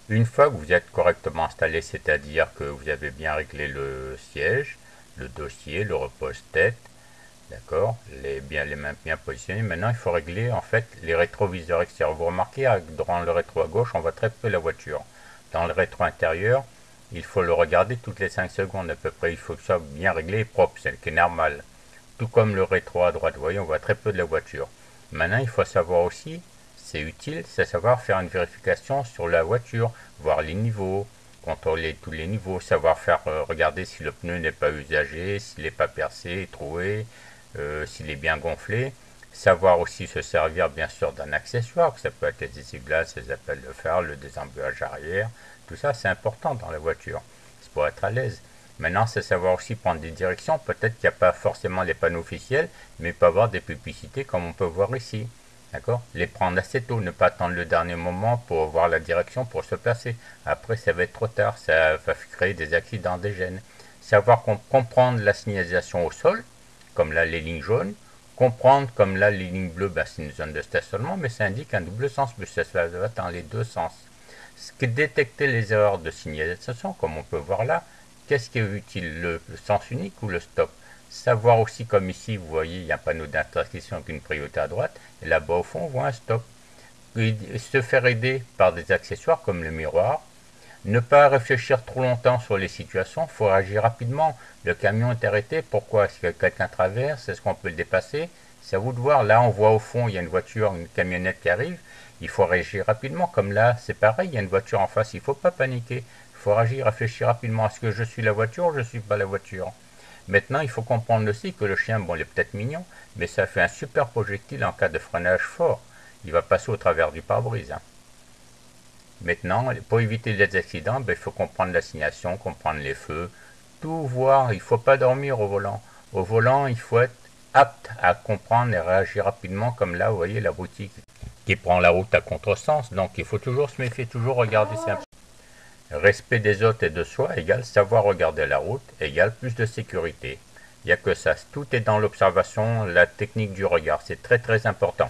Une fois que vous êtes correctement installé, c'est-à-dire que vous avez bien réglé le siège, le dossier, le repose-tête, d'accord, les mains bien positionnées, maintenant il faut régler en fait les rétroviseurs extérieurs. Vous remarquez, dans le rétro à gauche, on voit très peu la voiture. Dans le rétro intérieur, il faut le regarder toutes les 5 secondes à peu près. Il faut que ça soit bien réglé et propre, c'est ce qui est normal. Tout comme le rétro à droite, vous voyez, on voit très peu de la voiture. Maintenant, il faut savoir aussi, c'est utile, c'est savoir faire une vérification sur la voiture, voir les niveaux, contrôler tous les niveaux, savoir faire regarder si le pneu n'est pas usagé, s'il n'est pas percé, troué, s'il est bien gonflé. Savoir aussi se servir bien sûr d'un accessoire, que ça peut être les essuie-glaces, les appels de phare, le désembouage arrière. Tout ça, c'est important dans la voiture. C'est pour être à l'aise. Maintenant, c'est savoir aussi prendre des directions. Peut-être qu'il n'y a pas forcément les panneaux officiels, mais il peut y avoir des publicités comme on peut voir ici. D'accord. Les prendre assez tôt, ne pas attendre le dernier moment pour voir la direction pour se placer. Après, ça va être trop tard, ça va créer des accidents, des gênes. Savoir comprendre la signalisation au sol, comme là les lignes jaunes. Comprendre comme là les lignes bleues, c'est une zone de stationnement, mais ça indique un double sens, mais ça va dans les deux sens. Détecter les erreurs de signalisation, comme on peut voir là, qu'est-ce qui est utile, le sens unique ou le stop? Savoir aussi, comme ici, vous voyez, il y a un panneau d'intersection avec une priorité à droite, et là-bas au fond, on voit un stop. Et se faire aider par des accessoires comme le miroir. Ne pas réfléchir trop longtemps sur les situations, il faut agir rapidement. Le camion est arrêté, pourquoi? Est-ce que quelqu'un traverse? Est-ce qu'on peut le dépasser? C'est à vous de voir. Là, on voit au fond, il y a une voiture, une camionnette qui arrive. Il faut réagir rapidement. Comme là, c'est pareil, il y a une voiture en face, il ne faut pas paniquer. Il faut agir, réfléchir rapidement. Est-ce que je suis la voiture ou je ne suis pas la voiture? Maintenant, il faut comprendre aussi que le chien, bon, il est peut-être mignon, mais ça fait un super projectile en cas de freinage fort. Il va passer au travers du pare-brise, hein. Maintenant, pour éviter les accidents, il faut comprendre l'assignation, comprendre les feux, tout voir. Il ne faut pas dormir au volant. Au volant, il faut être apte à comprendre et réagir rapidement, comme là, vous voyez la boutique qui prend la route à contresens. Donc, il faut toujours se méfier, toujours regarder ses impressions. Respect des autres et de soi égale savoir regarder la route égale plus de sécurité. Il n'y a que ça. Tout est dans l'observation, la technique du regard. C'est très très important.